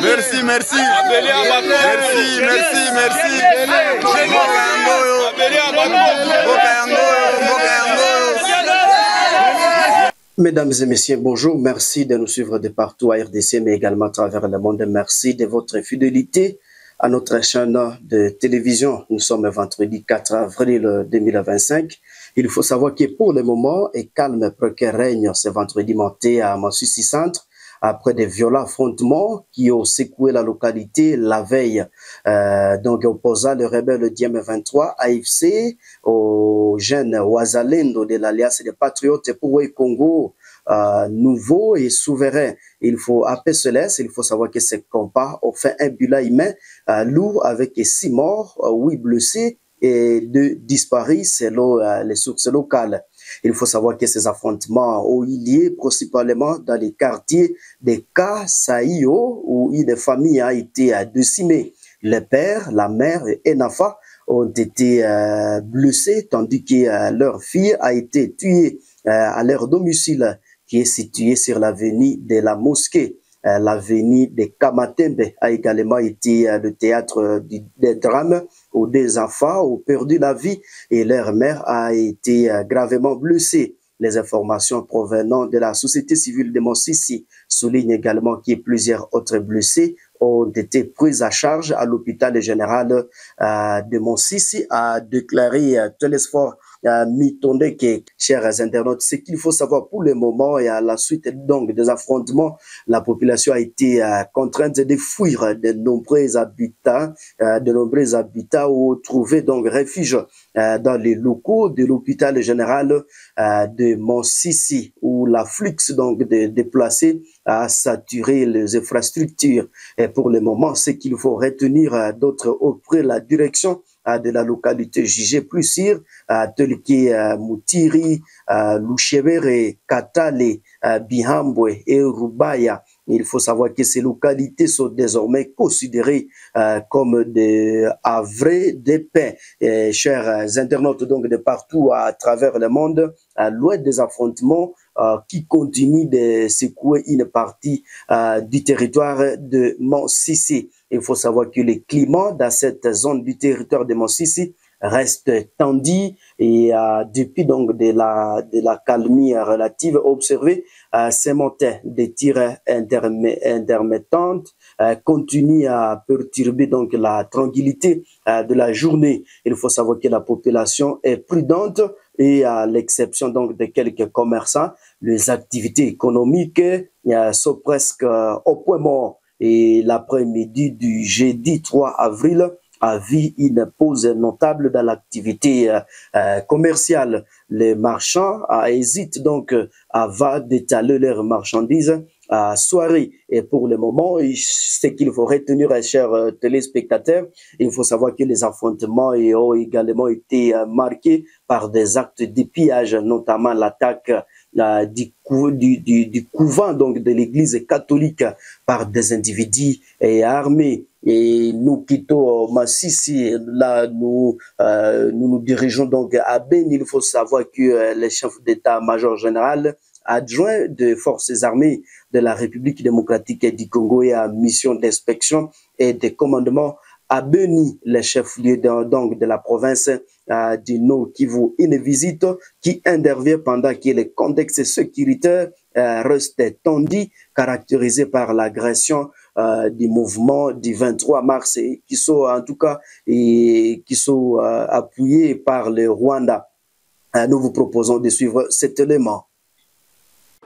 Merci, merci. Mesdames et messieurs, bonjour. Merci de nous suivre de partout à RDC, mais également à travers le monde. Merci de votre fidélité à notre chaîne de télévision. Nous sommes vendredi 4 avril 2025. Il faut savoir que pour le moment, un calme précaire règne ce vendredi matin à Masisi Centre, après des violents affrontements qui ont secoué la localité la veille, donc opposant le rebelle Diem 23 AFC aux jeunes Wazalendo de l'Alliance des Patriotes pour le Congo nouveau et souverain. Il faut appeler cela, il faut savoir que ces combats ont fait un bilan humain lourd avec 6 morts, 8 blessés et 2 disparus selon les sources locales. Il faut savoir que ces affrontements ont eu lieu principalement dans les quartiers de Kasaïo où une famille a été décimée. Le père, la mère et Nafa ont été blessés tandis que leur fille a été tuée à leur domicile qui est situé sur l'avenue de la Mosquée. L'avenue de Kamatembe a également été le théâtre des drames où des enfants ont perdu la vie et leur mère a été gravement blessée. Les informations provenant de la société civile de Masisi soulignent également que plusieurs autres blessés ont été pris à charge à l'hôpital général de Masisi, a déclaré Télésphore Mitondeke. Chers internautes, ce qu'il faut savoir pour le moment et à la suite donc des affrontements, la population a été contrainte de fuir de nombreux habitats ou trouver donc refuge dans les locaux de l'hôpital général de Masisi où l'afflux donc de déplacés a saturé les infrastructures. Et pour le moment, ce qu'il faut retenir d'autres auprès de la direction de la localité jugée plus sûre, tels que Moutiri, Louchevere, Katale, Bihambwe et Rubaya. Il faut savoir que ces localités sont désormais considérées comme des havres de paix. Chers internautes donc de partout à travers le monde, loin des affrontements qui continuent de secouer une partie du territoire de Masisi. Il faut savoir que le climat dans cette zone du territoire de Masisi reste tendu et depuis donc de la calmie relative observée, ces montées de tirs intermittentes continuent à perturber donc la tranquillité de la journée. Il faut savoir que la population est prudente et à l'exception donc de quelques commerçants, les activités économiques sont presque au point mort. Et l'après-midi du jeudi 3 avril a vu une pause notable dans l'activité commerciale. Les marchands hésitent donc avant d'étaler leurs marchandises à soirée. Et pour le moment, ce qu'il faut retenir, chers téléspectateurs, il faut savoir que les affrontements ont également été marqués par des actes de pillage, notamment l'attaque du couvent donc de l'église catholique par des individus armés. Et nous quittons Masisi, là nous dirigeons donc à Ben. Il faut savoir que le chef d'état-major général adjoint des forces armées de la République démocratique du Congo et à mission d'inspection et de commandement à Beni, le chef-lieu donc de la province du Nord Kivu, une visite qui intervient pendant que le contexte sécuritaire reste tendu, caractérisé par l'agression du mouvement du 23 mars et qui sont en tout cas appuyés par le Rwanda. Nous vous proposons de suivre cet élément.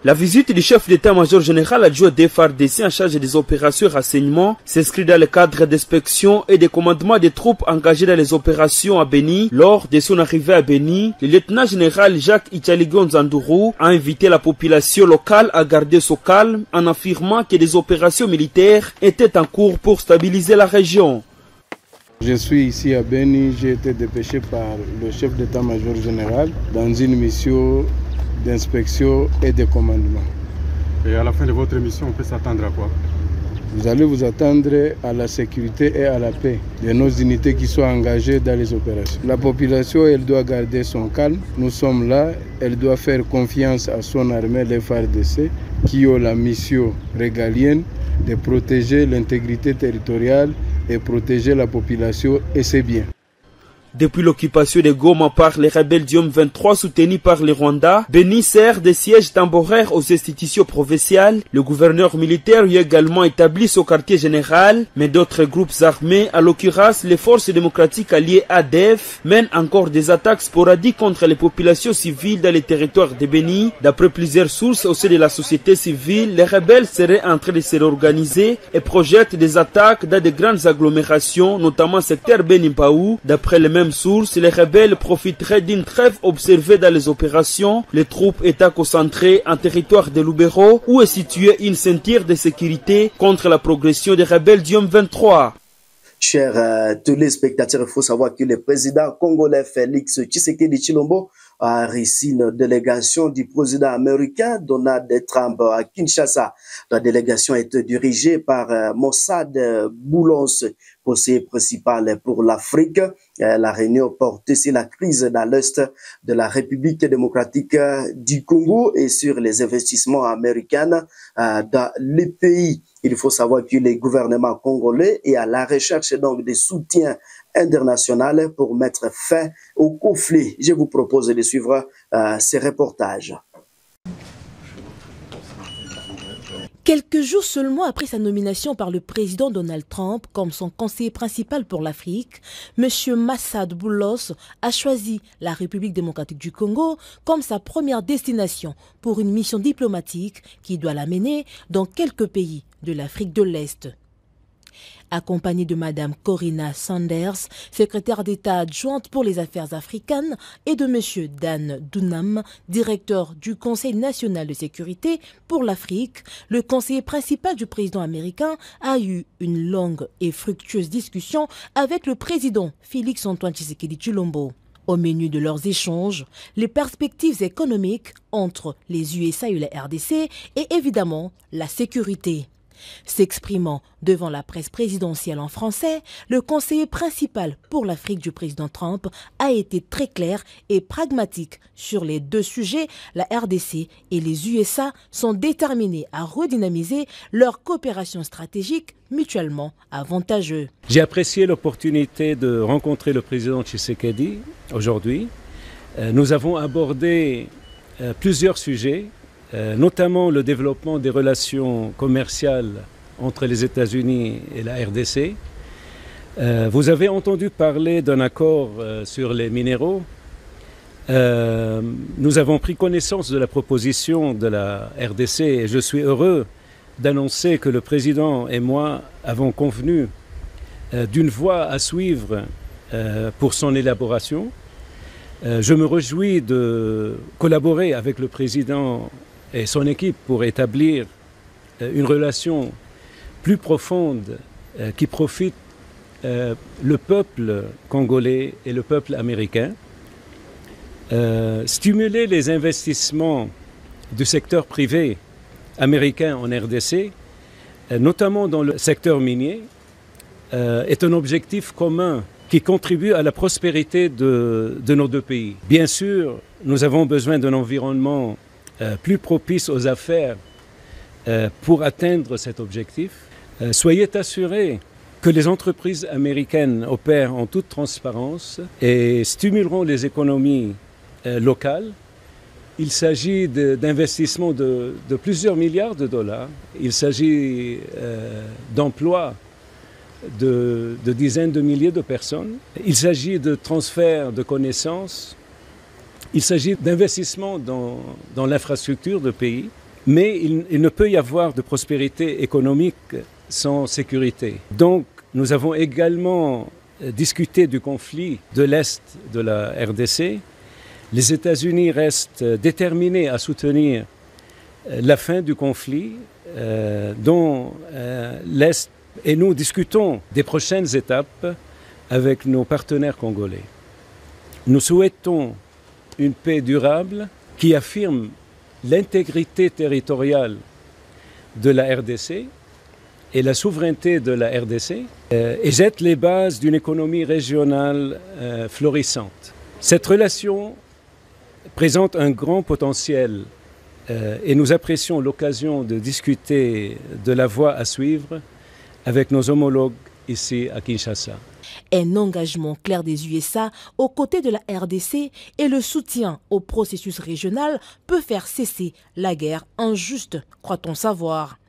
La visite du chef d'état-major général adjoint des FARDC en charge des opérations et renseignements s'inscrit dans le cadre d'inspection et de commandement des troupes engagées dans les opérations à Beni. Lors de son arrivée à Beni, le lieutenant général Jacques Ichaligon Zandourou a invité la population locale à garder son calme en affirmant que des opérations militaires étaient en cours pour stabiliser la région. Je suis ici à Beni, j'ai été dépêché par le chef d'état-major général dans une mission d'inspection et de commandement. Et à la fin de votre mission, on peut s'attendre à quoi? Vous allez vous attendre à la sécurité et à la paix de nos unités qui sont engagées dans les opérations. La population, elle doit garder son calme. Nous sommes là, elle doit faire confiance à son armée, les FARDC, qui ont la mission régalienne de protéger l'intégrité territoriale et protéger la population et ses biens. Depuis l'occupation de Goma par les rebelles du M23 soutenus par le Rwanda, Beni sert de siège temporaire aux institutions provinciales. Le gouverneur militaire y a également établi son quartier général, mais d'autres groupes armés, à l'occurrence les forces démocratiques alliées ADF, mènent encore des attaques sporadiques contre les populations civiles dans les territoires de Beni. D'après plusieurs sources au sein de la société civile, les rebelles seraient en train de se réorganiser et projettent des attaques dans de grandes agglomérations, notamment secteur Beni-Mpaou. D'après les mêmes sources, les rebelles profiteraient d'une trêve observée dans les opérations. Les troupes étaient concentrées en territoire de Lubero où est située une ceinture de sécurité contre la progression des rebelles du M23. Chers téléspectateurs, il faut savoir que le président congolais Félix Tshisekedi Tshilombo a reçu une délégation du président américain Donald Trump à Kinshasa. La délégation a été dirigée par Mossad Boulons, conseiller principal pour l'Afrique. La réunion portait sur la crise dans l'Est de la République démocratique du Congo et sur les investissements américains dans le pays. Il faut savoir que le gouvernement congolais est à la recherche donc de soutien international pour mettre fin au conflit. Je vous propose de suivre ces reportages. Quelques jours seulement après sa nomination par le président Donald Trump comme son conseiller principal pour l'Afrique, M. Mossad Boulos a choisi la République démocratique du Congo comme sa première destination pour une mission diplomatique qui doit l'amener dans quelques pays de l'Afrique de l'Est. Accompagnée de Mme Corinna Sanders, secrétaire d'État adjointe pour les affaires africaines, et de M. Dan Dunham, directeur du Conseil national de sécurité pour l'Afrique, le conseiller principal du président américain a eu une longue et fructueuse discussion avec le président Félix-Antoine Tshisekedi Tshilombo. Au menu de leurs échanges, les perspectives économiques entre les USA et la RDC et évidemment la sécurité. S'exprimant devant la presse présidentielle en français, le conseiller principal pour l'Afrique du président Trump a été très clair et pragmatique sur les deux sujets. La RDC et les USA sont déterminés à redynamiser leur coopération stratégique mutuellement avantageux. J'ai apprécié l'opportunité de rencontrer le président Tshisekedi aujourd'hui. Nous avons abordé plusieurs sujets, notamment le développement des relations commerciales entre les États-Unis et la RDC. Vous avez entendu parler d'un accord sur les minéraux. Nous avons pris connaissance de la proposition de la RDC et je suis heureux d'annoncer que le président et moi avons convenu d'une voie à suivre pour son élaboration. Je me réjouis de collaborer avec le président et son équipe pour établir une relation plus profonde qui profite le peuple congolais et le peuple américain. Stimuler les investissements du secteur privé américain en RDC, notamment dans le secteur minier, est un objectif commun qui contribue à la prospérité de nos deux pays. Bien sûr, nous avons besoin d'un environnement plus propice aux affaires pour atteindre cet objectif. Soyez assurés que les entreprises américaines opèrent en toute transparence et stimuleront les économies locales. Il s'agit d'investissements de plusieurs milliards de dollars. Il s'agit d'emplois de dizaines de milliers de personnes. Il s'agit de transfert de connaissances. Il s'agit d'investissements dans l'infrastructure du pays. Mais il ne peut y avoir de prospérité économique sans sécurité. Donc, nous avons également discuté du conflit de l'Est de la RDC. Les États-Unis restent déterminés à soutenir la fin du conflit dont l'Est, et nous discutons des prochaines étapes avec nos partenaires congolais. Nous souhaitons une paix durable qui affirme l'intégrité territoriale de la RDC et la souveraineté de la RDC et jette les bases d'une économie régionale florissante. Cette relation présente un grand potentiel et nous apprécions l'occasion de discuter de la voie à suivre avec nos homologues ici à Kinshasa. Un engagement clair des USA aux côtés de la RDC et le soutien au processus régional peut faire cesser la guerre injuste, croit-on savoir.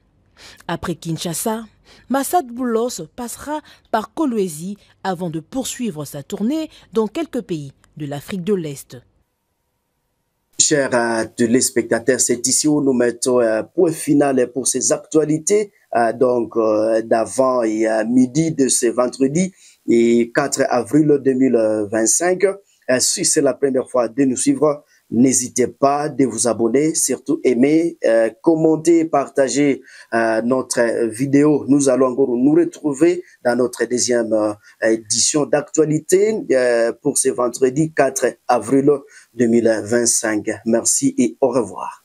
Après Kinshasa, Massad Boulos passera par Kolwezi avant de poursuivre sa tournée dans quelques pays de l'Afrique de l'Est. Chers téléspectateurs, c'est ici où nous mettons un point final pour ces actualités d'avant et à midi de ce vendredi et 4 avril 2025. Si c'est la première fois de nous suivre, n'hésitez pas de vous abonner, surtout aimer, commenter, partager notre vidéo. Nous allons encore nous retrouver dans notre deuxième édition d'actualité pour ce vendredi 4 avril 2025. Merci et au revoir.